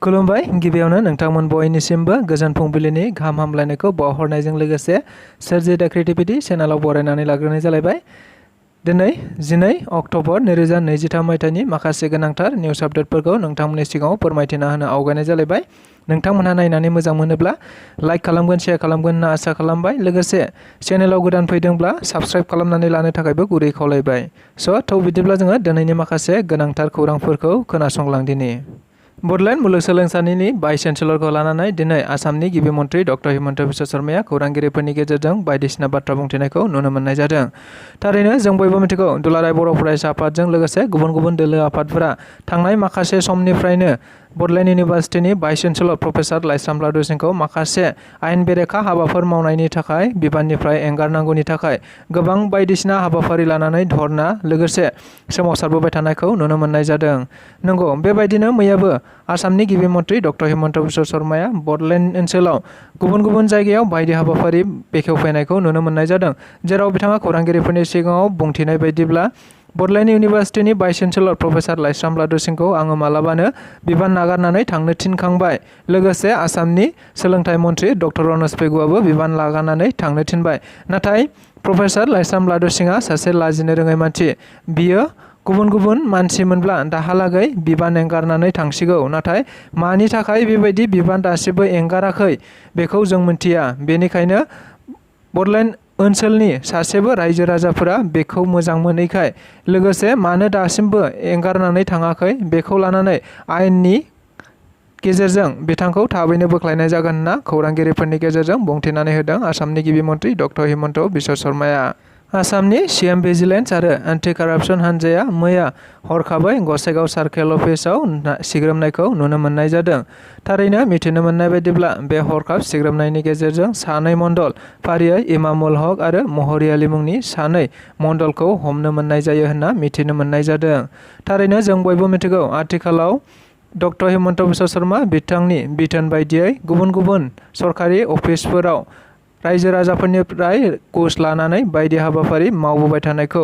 खुलुमबाय गिबियावनो नोंथांमोन बयनिसिमबो गोजोन फुंबिलिनि गाहाम हामलायनायखौ बावहरनायजों लोगोसे सोरजि दा क्रिएटिभिटी चेनेलाव बरायनानै लाग्रोनाय जालायबाय। दिनै 12 अक्ट'बर 2023 मायथाइनि माखासे गोनांथार निउस आपडेटफोरखौ नोंथांमोननि सिगाङाव फोरमायथिना होनो आवगायनाय जालायबाय। नोंथांमोनहा नायनानै मोजां मोनोब्ला लाइक खालामगोन, शेयार खालामगोन होनना आसा खालामबाय। लोगोसे चेनेलाव गोदान फैदोंब्ला साबस्क्राइब खालामनानै लानो थाखायबो गुरै खावलायबाय। बिदिब्ला जोङो दिनैनि माखासे गोनांथार खौरांफोरखौ खोनासंलांदिनि। बड'लेण्ड मुलुगसोलोंसालिनि भाइस चेन्सेलरखौ लानानै दिनै आसामनि गिबि मन्थ्रि डक्टर हिमन्त बिश्व शर्माया खौरांगिरिफोरनि गेजेरजों बायदिसिना बाथ्रा बुंथिनायखौ नुनो मोननाय जादों। थारैनो जों बयबो मिथिगौ दुलाराय बर' फरायसा आफादजों लोगोसे गुबुन गुबुन दोलो आफादफोरा थांनाय माखासे समनिफ्रायनो Bodoland इउनिभार्सिटिनि vice chancellor professor Laishram लादु सिंहखौ माखासे आयेन बेरेखा हाबाफोर मावनायनि थाखाय बिबाननिफ्राय एंगारनांगौनि थाखाय गोबां बायदिसिना हाबाफारि लानानै धरना लोगोसे सोमावसारबोबाय थानायखौ नुनो मोननाय जादों। नंगौ, बेबायदिनो मैयाबो आसामनि गिबि मन्थ्रि डक्टर हिमन्त बिश्व शर्माया बड'लेण्ड ओनसोलाव गुबुन गुबुन जायगायाव बायदि हाबाफारि बेखेवफैनायखौ नुनो मोननाय जादों, जेराव बिथाङा खौरांगिरिफोरनि सिगाङाव बुंथिनाय बायदिब्ला Bodoland इउनिभार्सिटिनि vice chancellor professor Laishram लादु सिंहखौ आङो मालाबानो बिबान नागारनानै थांनो थिनखांबाय। लोगोसे आसामनि सोलोंथाइ मन्थ्रि डक्टर रनज पेगुआबो बिबान नागारनानै थांनो थिनबाय। नाथाय प्रफेसार लाइस्राम लादु सिंहआ सासे लाजिनो रोङै मानसि। बियो गुबुन गुबुन मानसिमोनब्ला दाहालागै बिबान एंगारनानै थांसिगौ, नाथाय मानि थाखाय बेबायदि बिबान दासिमबो एंगाराखै बेखौ जों मिन्थिया। बेनिखायनो बड'लेण्ड ओनसोलनि सासेबो रायजो राजाफोरा बेखौ मोजां मोनैखाय लोगोसे मानो दासिमबो एंगारनानै थाङाखै बेखौ लानानै आयेननि गेजेरजों बिथांखौ थाबैनो बोख्लायनाय जागोन होनना खौरांगिरिफोरनि गेजेरजों बुंथिनानै होदों आसामनि गिबि मन्थ्रि डक्टर हिमन्त बिश्व शर्माया। आसामनि सिएम भिजिलेन्स आरो एन्टि कारापसन हान्जाया मैया हरखाबै गसाइगाव सार्केल अफिसाव सिग्रोमनायखौ नुनो मोननाय जादों। थारैनो मिथिनो मोननाय बायदिब्ला बे हरखाब सिग्रोमनायनि गेजेरजों सानै मण्डल फारियै इमामुल हक आरो महरी आली मुंनि सानै मण्डलखौ हमनो मोननाय जायो होनना मिथिनो मोननाय जादों। थारैनो जों बयबो मिथिगौ आथिखालाव डक्टर हिमन्त बिश्व शर्मा बिथांनि बिथोन बायदियै गुबुन गुबुन सरकारि अफिसफोराव रायजो राजाफोरनिफ्राय घुस लानानै बायदि हाबाफारि मावबोबाय थानायखौ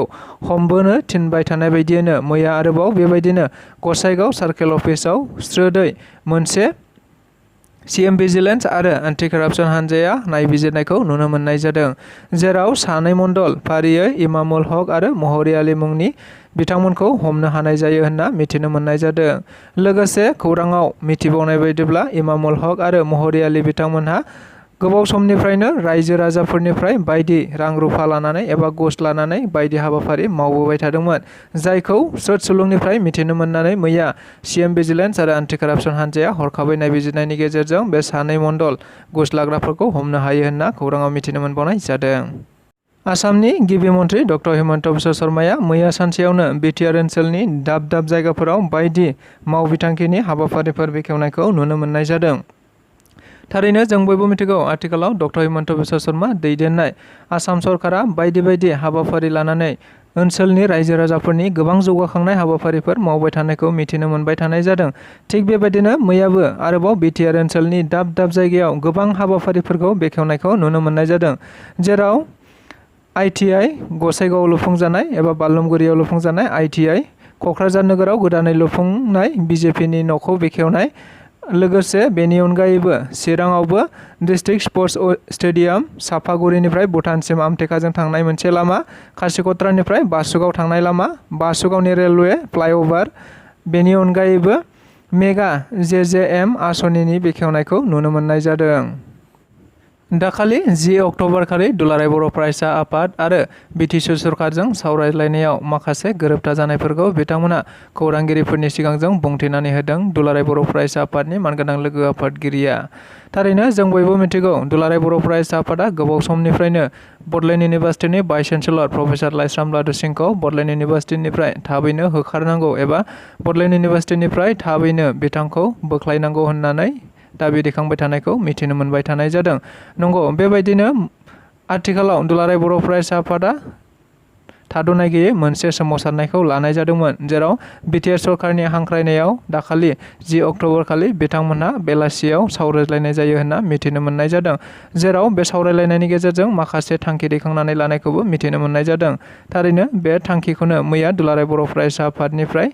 हमबोनो थिनबाय थानाय बायदियैनो मैया आरोबाव बेबायदिनो गसाइगाव सार्केल अफिसाव स्रोदै मोनसे सिएम भिजिलेन्स आरो एन्टि कारापसन हान्जाया नायबिजिरनायखौ नुनो मोननाय जादों, जेराव सानै मण्डल फारियै इमामुल हक आरो महरी आली मुंनि बिथांमोनखौ हमनो हानाय जायो होनना मिथिनो मोननाय जादों। लोगोसे खौराङाव मिथिबावनाय बायदिब्ला इमामुल हक आरो महरी आली बिथांमोनहा गोबाव समनिफ्रायनो रायजो राजाफोरनिफ्राय बायदि रां रुफा लानानै एबा घुस लानानै बायदि हाबाफारि मावबोबाय थादोंमोन, जायखौ स्रोद सुलुंनिफ्राय मिथिनो मोननानै मैया सिएम भिजिलेन्स आरो एन्टि कारापसन हान्जाया हरखाबै नायबिजिरनायनि गेजेरजों बे सानै मण्डल घुस लाग्राफोरखौ हमनो हायो होनना खौराङाव मिथिनो मोनबावनाय जादों। आसामनि गिबि मन्थ्रि डक्टर हिमन्त बिश्व शर्माया मैया सानसेयावनो बिटिआर ओनसोलनि दाब दाब जायगाफोराव बायदि मावबिथांखिनि हाबाफारिफोर बेखेवनायखौ नुनो मोननाय जादों। थारैनो जों बयबो मिथिगौ आथिखालाव डक्टर हिमन्त बिश्व शर्मा दैदेननाय आसाम सरकारा बायदि बायदि हाबाफारि लानानै ओनसोलनि रायजो राजाफोरनि गोबां जौगाखांनाय हाबाफारिफोर मावबाय थानायखौ मिथिनो मोनबाय थानाय जादों। थिग बेबायदिनो मैयाबो आरोबाव बिटिआर ओनसोलनि दाब दाब जायगायाव गोबां हाबाफारिफोरखौ बेखेवनायखौ नुनो मोननाय जादों, जेराव आइटिआइ गसाइगावआव लुफुंजानाय एबा बालुंगुरियाव लुफुंजानाय आइटिआइ, क'क्राझार नोगोराव गोदानै लुफुंनाय बिजेपिनि न'खौ बेखेवनाय, लोगोसे बेनि अनगायैबो चिराङावबो डिस्ट्रिक्ट स्पर्ट्स स्टेडियाम, सापागुरिनिफ्राय भुटानसिम आमटेकाजों थांनाय मोनसे लामा, खासिक'त्रानिफ्राय बासुगाव थांनाय लामा, बासुगावनि रेलवे फ्लाइअभार, बेनि अनगायैबो मेगा जेजेएम आसनिनि बेखेवनायखौ नुनो मोननाय जादों। दाखालि 10 अक्ट'बर खालि दुलाराय बर' फरायसा आफाद आरो बिटिसि सरकारजों सावरायलायनायाव माखासे गोरोबथा जानायफोरखौ बिथांमोना खौरांगिरिफोरनि सिगांजों बुंथिनानै होदों दुलाराय बर' फरायसा आफादनि मानगोनां लोगो आफादगिरिया। थारैनो जों बयबो मिथिगौ दुलाराय बर' फरायसा आफादा गोबाव समनिफ्रायनो Bodoland इउनिभार्सिटिनि vice chancellor professor Laishram लादु सिंहखौ बड'लेण्ड इउनिभार्सिटिनिफ्राय थाबैनो होखारनांगौ एबा बड'लेण्ड इउनिभार्सिटिनिफ्राय थाबैनो बिथांखौ बोख्लायनांगौ होननानै दाबि दैखांबाय थानायखौ मिथिनो मोनबाय थानाय जादों। नंगौ, बेबायदिनो आथिखालाव दुलाराय बर' फरायसा आफादा थाद'नाय गैयै मोनसे सोमावसारनायखौ लानाय जादोंमोन, जेराव बिटिआर सरकारनि हांख्रायनायाव दाखालि 10 अक्ट'बर खालि बिथांमोनहा बेलासियाव सावरायलायनाय जायो होनना मिथिनो मोननाय जादों, जेराव बे सावरायलायनायनि गेजेरजों माखासे थांखि दैखांनानै लानायखौबो मिथिनो मोननाय जादों। थारैनो बे थांखिखौनो मैया दुलाराय बर' फरायसा आफादनिफ्राय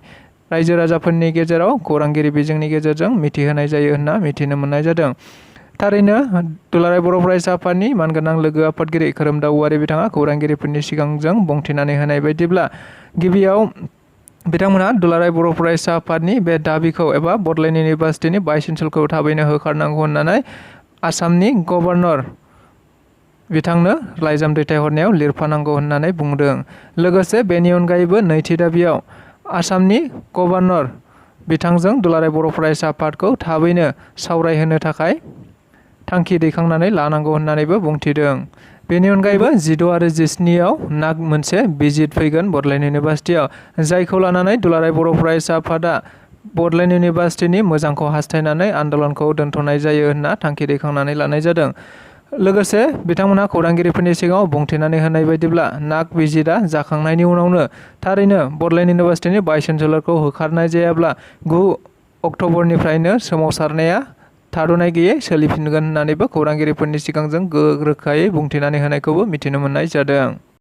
रायजो राजाफोरनि गेजेराव खौरांगिरि बिजोंनि गेजेरजों मिथिहोनाय जायो होनना मिथिनो मोननाय जादों। थारैनो दुलाराय बर' फरायसा आफादनि मानगोनां लोगो आफादगिरि खोरोमदाव औवारी बिथाङा खौरांगिरिफोरनि सिगांजों बुंथिनानै होनाय बायदिब्ला गिबियाव बिथांमोनहा दुलाराय बर' फरायसा आफादनि बे दाबिखौ एबा बड'लेण्ड इउनिभार्सिटिनि भाइस चेन्सेलरखौ थाबैनो होखारनांगौ होननानै आसामनि गभर्नर बिथांनो लाइजाम दैथायहरनायाव लिरफानांगौ होननानै बुंदों। लोगोसे बेनि अनगायैबो नैथि दाबियाव आसामनि गभर्नर बिथांजों दुलाराय बर' फरायसा आफादखौ थाबैनो सावरायहोनो थाखाय थांखि दैखांनानै लानांगौ होननानैबो बुंथिदों। बेनि अनगायैबो 16 आरो 17 नाग मोनसे भिजिट फैगोन बड'लेण्ड इउनिभार्सिटियाव, जायखौ लानानै दुलाराय बर' फरायसा आफादा बड'लेण्ड इउनिभार्सिटिनि मोजांखौ हास्थायनानै आन्दलनखौ दोनथ'नाय जायो होनना थांखि दैखांनानै लानाय जादों। लोगोसे बिथांमोनहा खौरांगिरिफोरनि सिगाङाव बुंथिनानै होनाय बायदिब्ला नाग भिजिटआ जाखांनायनि उनावनो थारैनो बड'लेण्ड इउनिभार्सिटिनि भाइस चेन्सेलरखौ होखारनाय जायाब्ला 9 अक्ट'बरनिफ्रायनो सोमावसारनाया थाद'नाय गैयै सोलिफिनगोन होननानैबो खौरांगिरिफोरनि सिगांजों रोखायै बुंथिनानै होनायखौबो मिथिनो मोननाय जादों।